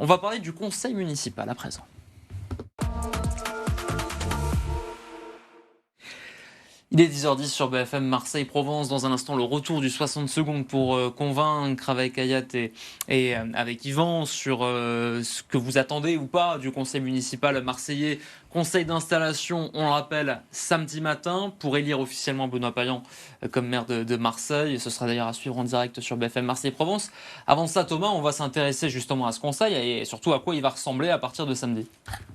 On va parler du conseil municipal à présent. Il est 10h10 sur BFM Marseille-Provence. Dans un instant, le retour du 60 secondes pour convaincre avec Hayat et avec Yvan sur ce que vous attendez ou pas du conseil municipal marseillais. Conseil d'installation, on le rappelle, samedi matin pour élire officiellement Benoît Payan comme maire de Marseille. Ce sera d'ailleurs à suivre en direct sur BFM Marseille-Provence. Avant ça, Thomas, on va s'intéresser justement à ce conseil et surtout à quoi il va ressembler à partir de samedi.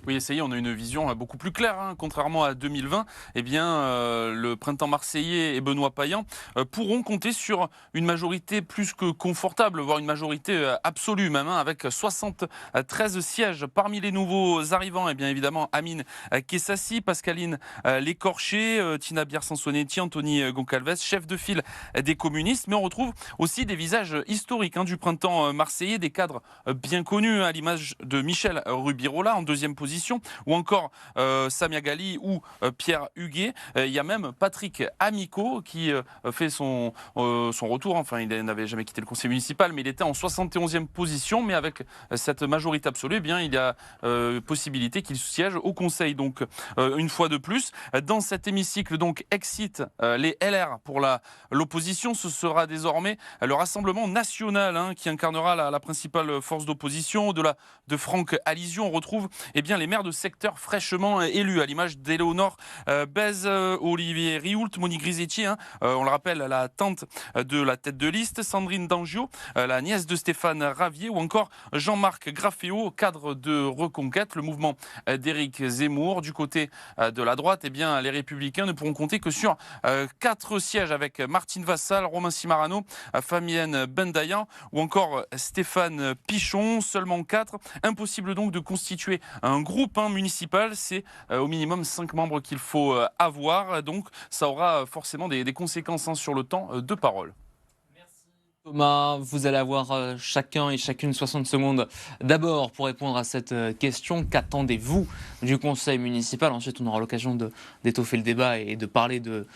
Oui, ça y est, on a une vision beaucoup plus claire. Contrairement à 2020, eh bien, le printemps marseillais et Benoît Payan pourront compter sur une majorité plus que confortable, voire une majorité absolue même, avec 73 sièges. Parmi les nouveaux arrivants, eh bien évidemment, Amine Kessassi, Pascaline Lécorché, Tina Bière-Sansonetti, Anthony Goncalves, chef de file des communistes. Mais on retrouve aussi des visages historiques du printemps marseillais, des cadres bien connus, à l'image de Michel Rubirola en deuxième position, ou encore Samia Gali ou Pierre Huguet. Il y a même Patrick Amico qui fait son retour. Enfin, il n'avait jamais quitté le conseil municipal, mais il était en 71e position. Mais avec cette majorité absolue, eh bien, il y a possibilité qu'il siège au conseil. Donc, une fois de plus, dans cet hémicycle, donc, excite les LR pour l'opposition. Ce sera désormais le Rassemblement national qui incarnera la principale force d'opposition. Au-delà de Franck Alizio, on retrouve bien, les maires de secteurs fraîchement élus, à l'image d'Éléonore Bèze, Olivier Rioult, Monique Grisetti, on le rappelle, la tante de la tête de liste, Sandrine Dangio, la nièce de Stéphane Ravier, ou encore Jean-Marc Grafféo, cadre de Reconquête, le mouvement d'Éric Zemmour. Du côté de la droite, eh bien, les Républicains ne pourront compter que sur 4 sièges avec Martine Vassal, Romain Simarano, Famienne Bendayan ou encore Stéphane Pichon. Seulement 4. Impossible donc de constituer un groupe municipal. C'est au minimum 5 membres qu'il faut avoir. Donc ça aura forcément des conséquences sur le temps de parole. Thomas, vous allez avoir chacun et chacune 60 secondes d'abord pour répondre à cette question. Qu'attendez-vous du conseil municipal? Ensuite, on aura l'occasion d'étoffer le débat et de parler de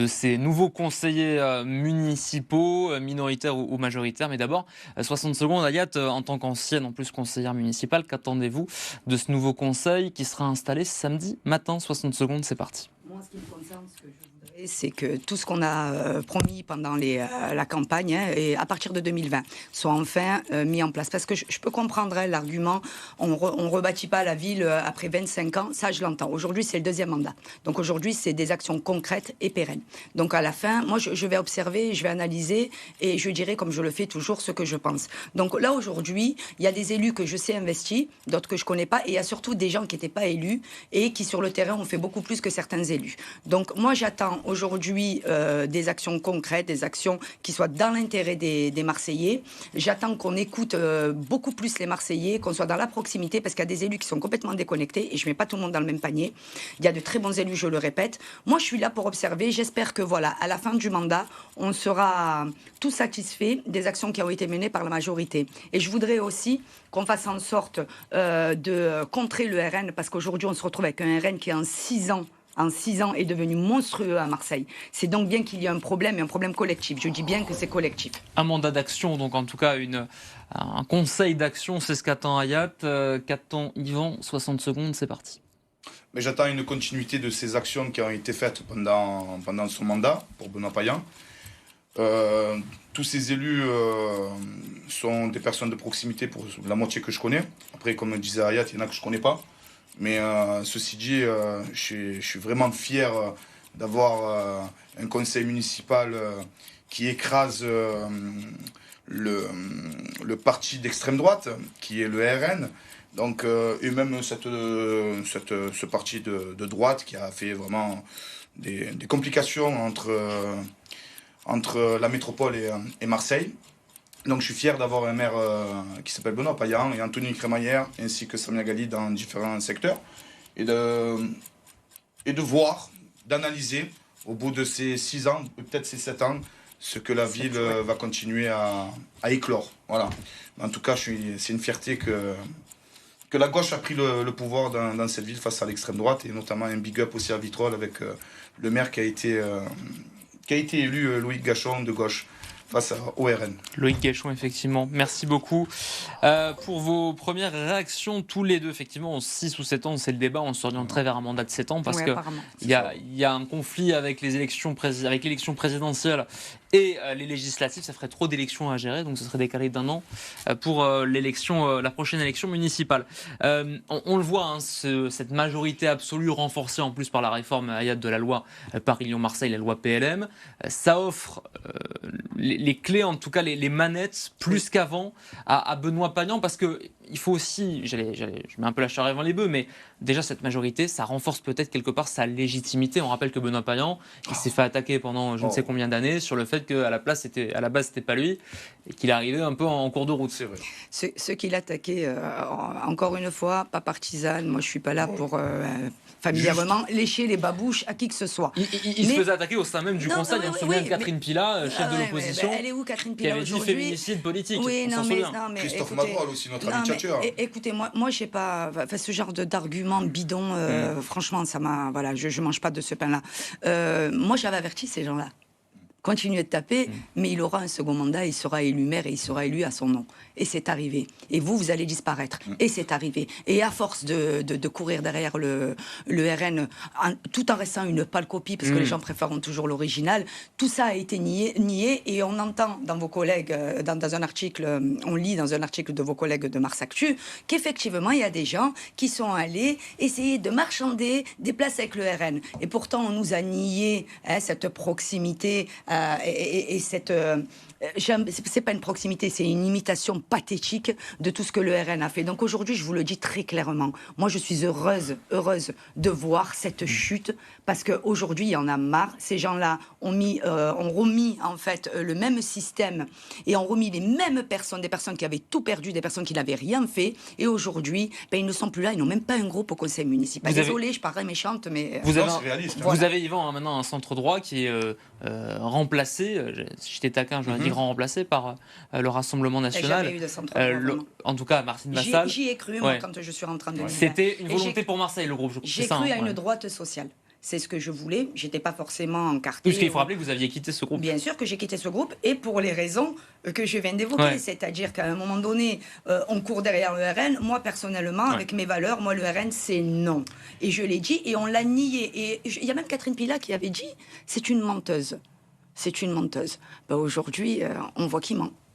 ces nouveaux conseillers municipaux, minoritaires ou majoritaires. Mais d'abord, 60 secondes, Hayat, en tant qu'ancienne, en plus conseillère municipale, qu'attendez-vous de ce nouveau conseil qui sera installé samedi matin? 60 secondes, c'est parti. Moi, ce qui me concerne, ce que je voudrais, c'est que tout ce qu'on a promis pendant la campagne, et à partir de 2020, soit enfin mis en place. Parce que je peux comprendre l'argument, on ne rebâtit pas la ville après 25 ans, ça je l'entends. Aujourd'hui, c'est le deuxième mandat. Donc aujourd'hui, c'est des actions concrètes et pérennes. Donc à la fin, moi, je vais observer, je vais analyser, et je dirai, comme je le fais toujours, ce que je pense. Donc là, aujourd'hui, il y a des élus que je sais investis, d'autres que je ne connais pas, et il y a surtout des gens qui n'étaient pas élus, et qui, sur le terrain, ont fait beaucoup plus que certains élus. Donc moi j'attends aujourd'hui des actions concrètes, des actions qui soient dans l'intérêt des Marseillais. J'attends qu'on écoute beaucoup plus les Marseillais, qu'on soit dans la proximité, parce qu'il y a des élus qui sont complètement déconnectés et je ne mets pas tout le monde dans le même panier. Il y a de très bons élus, je le répète. Moi je suis là pour observer. J'espère que voilà, à la fin du mandat, on sera tous satisfaits des actions qui ont été menées par la majorité. Et je voudrais aussi qu'on fasse en sorte de contrer le RN, parce qu'aujourd'hui on se retrouve avec un RN qui en 6 ans est devenu monstrueux à Marseille. C'est donc bien qu'il y ait un problème, et un problème collectif. Je dis bien que c'est collectif. Un mandat d'action, donc en tout cas un conseil d'action, c'est ce qu'attend Hayat. Qu'attend Yvan? 60 secondes, c'est parti. Mais j'attends une continuité de ces actions qui ont été faites pendant son mandat pour Benoît Payan. Tous ces élus sont des personnes de proximité pour la moitié que je connais. Après, comme disait Hayat, il y en a que je ne connais pas. Mais ceci dit, je suis vraiment fier d'avoir un conseil municipal qui écrase le parti d'extrême droite, qui est le RN. Donc, et même ce parti de droite qui a fait vraiment des complications entre la métropole et Marseille. Donc je suis fier d'avoir un maire qui s'appelle Benoît Payan et Anthony Crémaillère ainsi que Samia Gali dans différents secteurs et de voir, d'analyser au bout de ces 6 ans, peut-être ces 7 ans, ce que la ville va continuer à éclore. Voilà. En tout cas, c'est une fierté que la gauche a pris le pouvoir dans cette ville face à l'extrême droite, et notamment un big up aussi à Vitrolles avec le maire qui a été élu, Loïc Gachon, de gauche. face au RN. Loïc Guéchon, effectivement. Merci beaucoup pour vos premières réactions, tous les deux. Effectivement, 6 ou 7 ans, c'est le débat. On s'orienterait vers un mandat de 7 ans parce Ouais, que apparemment. il y a un conflit avec l'élection présidentielle et les législatives. Ça ferait trop d'élections à gérer, donc ce serait décalé d'1 an pour la prochaine élection municipale. On le voit, hein, cette majorité absolue renforcée en plus par la réforme Ayat de la loi Paris-Lyon-Marseille, la loi PLM, ça offre les clés, en tout cas les manettes, plus qu'avant, à Benoît Payan, parce que il faut aussi, je mets un peu la charrue avant les bœufs, mais déjà cette majorité, ça renforce peut-être quelque part sa légitimité. On rappelle que Benoît Payan, il s'est fait attaquer pendant je ne sais combien d'années sur le fait qu'à la base, c'était pas lui, et qu'il est arrivé un peu en cours de route. C'est vrai. Ceux qui l'attaquaient, encore une fois, pas partisane, moi je suis pas là pour familièrement lécher les babouches à qui que ce soit. Il se faisait attaquer au sein même du Conseil. On se souvient de Catherine Pila, chef de l'opposition, elle est où Catherine qui Pila avait dit aujourd'hui? féminicide politique. Oui, On s'en souvient. mais Christophe écoutez, Madoual aussi, notre non, ami mais, tchatcheur. écoutez, moi j'ai pas ce genre d'argument bidon. Franchement, ça m'a, voilà, je mange pas de ce pain-là. Moi, j'avais averti ces gens-là. Continuez de taper, mais il aura un second mandat, il sera élu maire et il sera élu à son nom. Et c'est arrivé. Et vous allez disparaître. Et c'est arrivé. Et à force de courir derrière le RN, tout en restant une pâle copie, parce que les gens préfèrent toujours l'original, tout ça a été nié. Et on entend dans vos collègues, dans un article, on lit dans un article de vos collègues de Mars Actu, qu'effectivement, il y a des gens qui sont allés essayer de marchander des places avec le RN. Et pourtant, on nous a nié cette proximité et cette... c'est pas une proximité, c'est une imitation pathétique de tout ce que le RN a fait. Donc aujourd'hui, je vous le dis très clairement, moi je suis heureuse de voir cette chute, parce qu'aujourd'hui, il y en a marre. Ces gens-là ont remis en fait le même système et ont remis les mêmes personnes, des personnes qui avaient tout perdu, des personnes qui n'avaient rien fait. Et aujourd'hui, ils ne sont plus là, ils n'ont même pas un groupe au conseil municipal. Désolée, je parais méchante, mais... Vous réaliste. avez, Yvan, maintenant un centre droit qui est remplacé, j'étais taquin, je vais dire remplacé par le Rassemblement National. Jamais eu de centre droit, en tout cas, Martine Vassal. J'y ai cru, moi, quand je suis rentrée en 2020. C'était une volonté pour Marseille, le groupe. J'ai cru à une droite sociale. C'est ce que je voulais. J'étais pas forcément encartée. Parce qu'il faut rappeler que vous aviez quitté ce groupe. Bien sûr que j'ai quitté ce groupe, et pour les raisons que je viens d'évoquer. C'est-à-dire qu'à un moment donné, on court derrière le RN. Moi, personnellement, avec mes valeurs, moi, le RN, c'est non. Et je l'ai dit, et on l'a nié. Et il y a même Catherine Pila qui avait dit, c'est une menteuse. C'est une menteuse. Aujourd'hui, on voit qui ment.